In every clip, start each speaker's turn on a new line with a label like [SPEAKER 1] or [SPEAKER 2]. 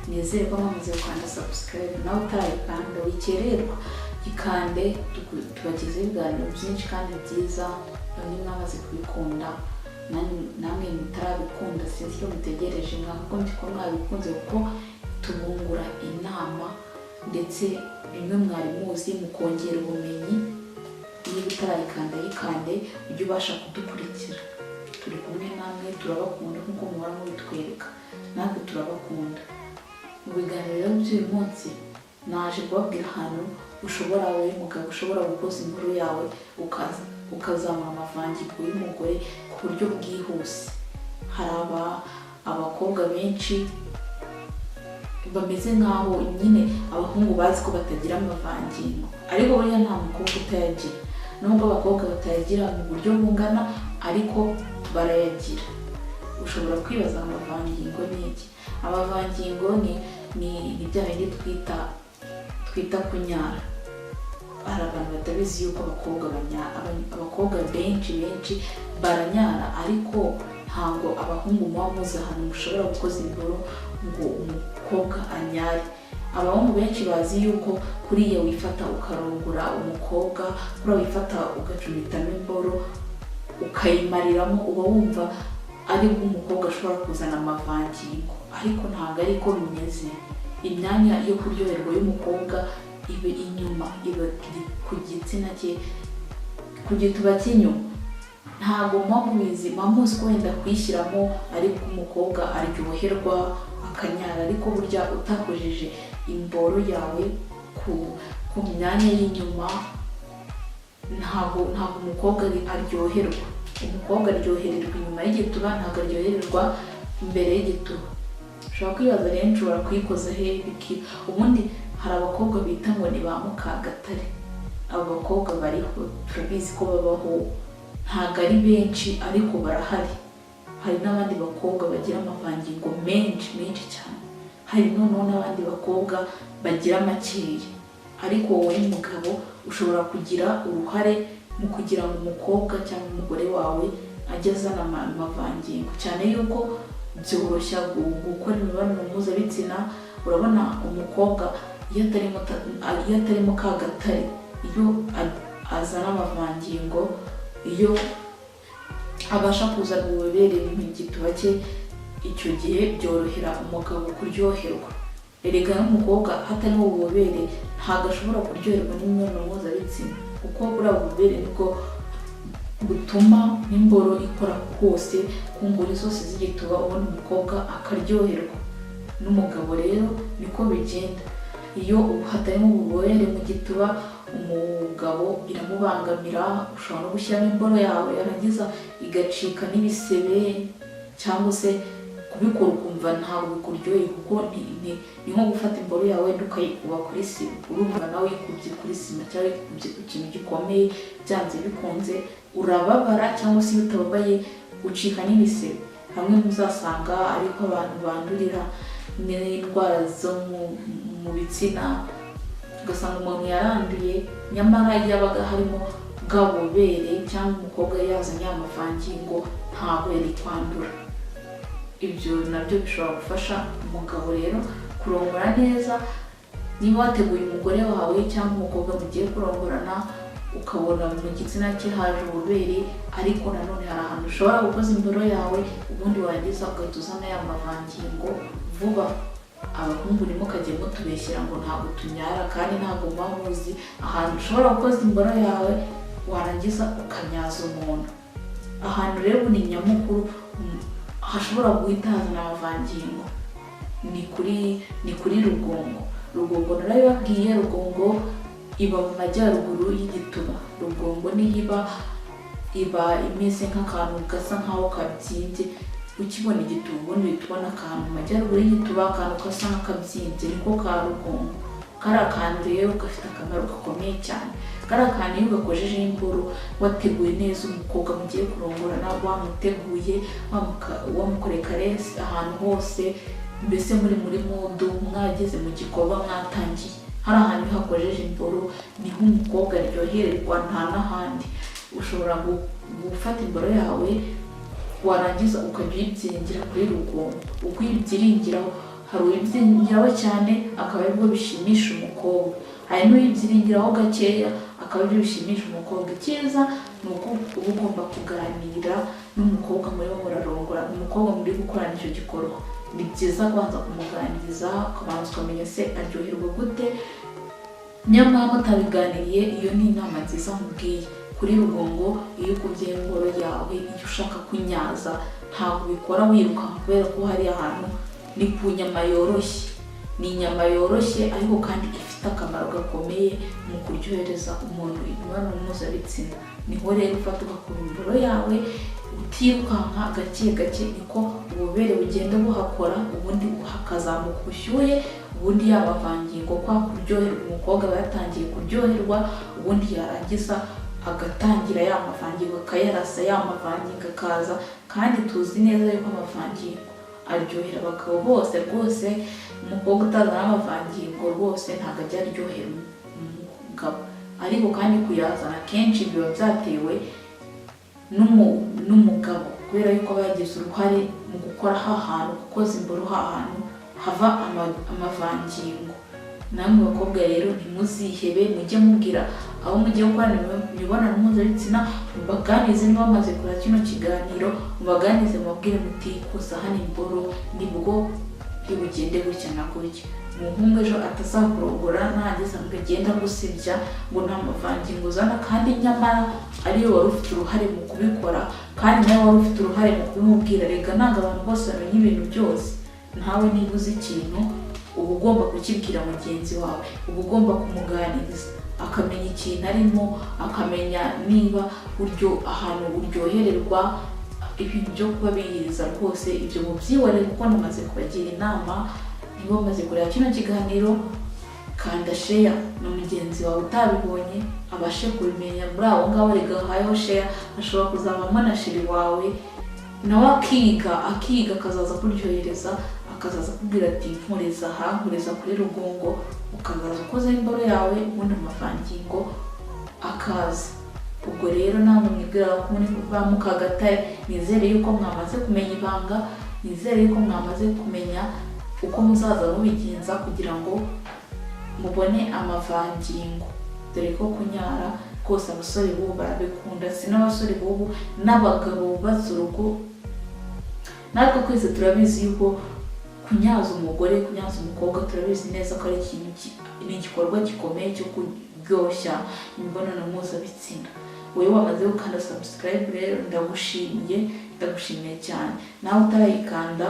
[SPEAKER 1] nizere ko mwamaze gukanda subscribe nawe utarayikanda wikererwa ikande tubagezeho ibiganiro byinshi kandi byiza bamwe mwamaze kubikunda namwe mutarabikunda sinzi icyo mutegereje mwakundi ko mwabikunze kuko tubungura inama ndetse bimwe mwari muzi mukongera ubumenyi. Niba utarayikanda yikande ujye ubasha kudukurikira, turi kumwe namwe, turabakunda nk'uko muhora mubitwereka, natwe turabakunda. Mu biganiro by'uyu munsi naje kubabwira ahantu ushobora wowe mugabo ushobora gukoza inkuru yawe ukazamura amavangingo y'umugore ku buryo bwihuse. Hari abakobwa benshi bameze nk'aho nyine abahungu bazi ko batagira amavangingo, ariko buriya nta mukobwa utayagira. Nubwo abakobwa batayagira mu buryo bungana ariko barayagira. Ushobora kwibaza amavangingo ni iki? Amavangingo ni bya bindi twita kunyara. Hari abantu batabizi yuko abakobwa benshi baranyara, ariko ntabwo abahungu muba muzi ahantu mushobora gukoza inkuru ngo umukobwa anyare. Abahungu benshi bazi yuko kuriya wifata ukarongora umukobwa, kuriya wifata ugacumitamo imboro ukayimariramo, uba wumva ari bwo umukobwa ashobora kuzana amavangingo, ariko ntabwo ari ko bimeze. Imyanya yo kuryoherwa y'umukobwa ibe inyuma, iba ku gitsina cye, ku gituba cy'inyuma. Ntabwo mubizi, muzi ko wenda kuyishyiramo ariko umukobwa aryoherwa akanyara, ariko burya utakojeje imboro yawe ku myanya y'inyuma ntabwo umukobwa aryoherwa. Umukobwa aryohererwa inyuma y'igituba, ntabwo aryohererwa imbere y'igituba. Ushobora kwibaza rero nshobora kuyikoza he biki? Ubundi hari abakobwa bita ngo ni ba Mukagatare. Abo bakobwa bariho, turabizi ko babaho, ntabwo ari benshi ariko barahari. Hari n'abandi bakobwa bagira amavangingo menshi cyane. Hari noneho n'abandi bakobwa bagira makeya. Ariko wowe mugabo ushobora kugira uruhare mu kugira ngo umukobwa cyangwa umugore wawe ajye azana amavangingo, cyane yuko byoroshya gukora imibonano mpuzabitsina. Urabona umukobwa iyo atari Mukagatare, iyo azana amavangingo, iyo abasha kuzana ububobere mu gituba cye, icyo gihe byorohera umugabo kuryoherwa. Erega n'umukobwa hatariho ububobere ntabwo ashobora kuryoherwa n'imibonano mpuzabitsina, kuko buriya bubobere nibwo butuma n'imboro ikora hose ku nguni zose z'igituba, ubona umukobwa akaryoherwa. N'umugabo rero niko bigenda. Iyo hatarimo ububobere mu gituba, umugabo iramubangamira. Ushobora no gushyiramo imboro yawe yarangiza igacika n'ibisebe, cyangwa se kubikora ukumva ntabwo bikuryoheye, kuko ni nko gufata imboro yawe wenda ukayikuba kuri sima, urumva nawe yikubye kuri sima cyangwa yikubye ku kintu gikomeye, byanze bikunze urababara, cyangwa se iyo utababaye ucika n'ibisebe. Hamwe muzasanga ariko abantu bandurira n'indwara zo mu bitsina, ugasanga umuntu yaranduye nyamara yabaga harimo bwa bubobere, cyangwa umukobwa yazanye amavangingo ntabwo yari kwandura. Ibyo nabyo bishobora gufasha umugabo rero kurongora neza. Niba wateguye umugore wawe cyangwa umukobwa mugiye kurongorana, ukabona mu gitsina cye haje ububere, ariko nanone hari ahantu ushobora gukoza imboro yawe, ubundi warangiza ugahita uzana ya mavangingo vuba. Abahungu nimo kajya mutubeshyira ngo ntabwo tunyara, kandi ntabwo muba muzi ahantu ushobora gukoza imboro yawe warangiza ukanyaza umuntu. Ahantu rero ni nyamukuru hashobora guhita hazana amavangingo ni kuri rugongo. Rugongo narabibabwiye, rugongo iba mu majyaruguru y'igituba. Rugongo niyo iba imeze nk'akantu gasa nkaho kabyimbye. Ukibona igituba ubundi uhita ubona akantu mu majyaruguru y'igituba, akantu gasa nk'akabyimbye, niko ka rugongo. Kariya kantu rero gafite akamaro gakomeye cyane. Kariya kantu iyo ugakojejeho imboro, wateguye neza umukobwa mugiye kurongorana, wamuteguye, wamukoreye karesi ahantu hose, mbese muri modu, mwageze mu gikorwa mwatangiye, hari ahantu iyo hakojeje imboro niho umukobwa aryohererwa, nta n'ahandi. Ushobora gufata imboro yawe warangiza ukajya uyibyiringira kuri rugongo. Uko uyibyiringiraho hari uwibyiringiraho cyane akaba aribwo bishimisha umukobwa, hari n'uwibyiringiraho gakeya akaba aribyo bishimisha umukobwa. Icyiza ni uko uba ugomba kuganira n'umukobwa muriho murarongora, umukobwa muri gukorana icyo gikorwa. Ni byiza kubanza kumuganiriza, ukabanza ukamenya se aryoherwa gute. Nyamara mutabiganiriye, iyo ni inama nziza nkubwiye. Kuri Rugongo iyo ukubye ingoro yawe, iyo ushaka kunyaza ntabwo ubikora wirukanka, kubera ko hari ahantu ni ku nyama yoroshye. Ni inyama yoroshye ariko kandi ifite akamaro gakomeye mu kuryohereza umuntu imibonano mpuzabitsina. Niho rero ufata ugakura ingoro yawe utirukanka gake gake, niko ububere bugenda buhakora, ubundi hakazamuka ubushyuhe, ubundi y'amavangingo kwa kuryoherwa. Umukobwa aba yatangiye kuryoherwa, ubundi yarangiza agatangira y'amavangingo akayarasa, y'amavangingo akaza. Kandi tuzi neza yuko amavangingo aryohera abagabo bose rwose. Umukobwa utazana amavangingo rwose ntabwo ajya aryohera umugabo, ariko kandi kuyazana kenshi biba byatewe n'umugabo, kubera yuko aba yagize uruhare mu gukora hahantu, gukoza imboro hahantu hava amavangingo. Namwe bakobwa rero ntimuzihebe, mujye mubwira abo mugiye gukorana imibonano mpuzabitsina, mubaganize. Niba bamaze kureba kino kiganiro, mubaganize mubabwire muti koza hano imboro nibwo ntibugende gutya na gutya. Umuhungu ejo atazakurongora nageza ngo agenda gusebya ngo nta mavangingo uzana, kandi nyamara ariyo wari ufite uruhare mu kubikora, kandi nawe wari ufite uruhare mu kubimubwira. Rega ntabwo abantu bose bamenya ibintu byose. Ntawe niba uzi ikintu uba ugomba kukibwira mugenzi wawe, uba ugomba kumuganiriza akamenya ikintu arimo, akamenya niba ahantu uryohererwa. Ibintu byo kuba biyiriza rwose ibyo mubyihorere, kuko namaze kubagira inama. Niba bamaze kureba kino kiganiro, kanda share na mugenzi wawe utabibonye abashe kubimenya. Muri abo ngabo rega hayeho share, ashobora kuzavamo na shiri wawe, nawe akiga akazaza kuryohereza, akazaza kubwira ati nkoreza aha, nkoreza kuri Rugongo, ukazaza ukoza imboro yawe, ubundi amavangingo akaza. Ubwo rero namwe mwibwira ko muri ba Mukagatare, nizere yuko mwamaze kumenya ibanga, nizere yuko mwamaze kumenya uko muzaza mubigenza kugira ngo mubone amavangingo. Dore ko kunyara rwose abasore b'ubu barabikunda, si n'abasore b'ubu, n'abagabo bubatse urugo. Natwe twese turabizi yuko kunyaza umugore, kunyaza umukobwa, turabizi neza ko ari igikorwa gikomeye cyo kuryoshya imibonano mpuzabitsina. Wowe wamaze gukanda subscribe rero ndagushimiye cyane. Nawe utarayikanda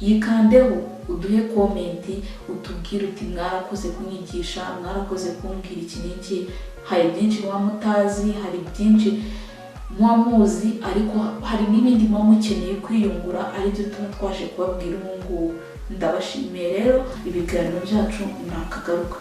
[SPEAKER 1] yikandeho, uduhe komenti, utubwire uti mwarakoze kunyigisha, mwarakoze kumbwira iki n'iki. Hari byinshi muba mutazi, hari byinshi muba muzi, ariko hari n'ibindi muba mukeneye kwiyungura, aribyo tuba twaje kubabwira ubu ngubu. Ndabashimiye rero, ibiganiro byacu nakagaruka.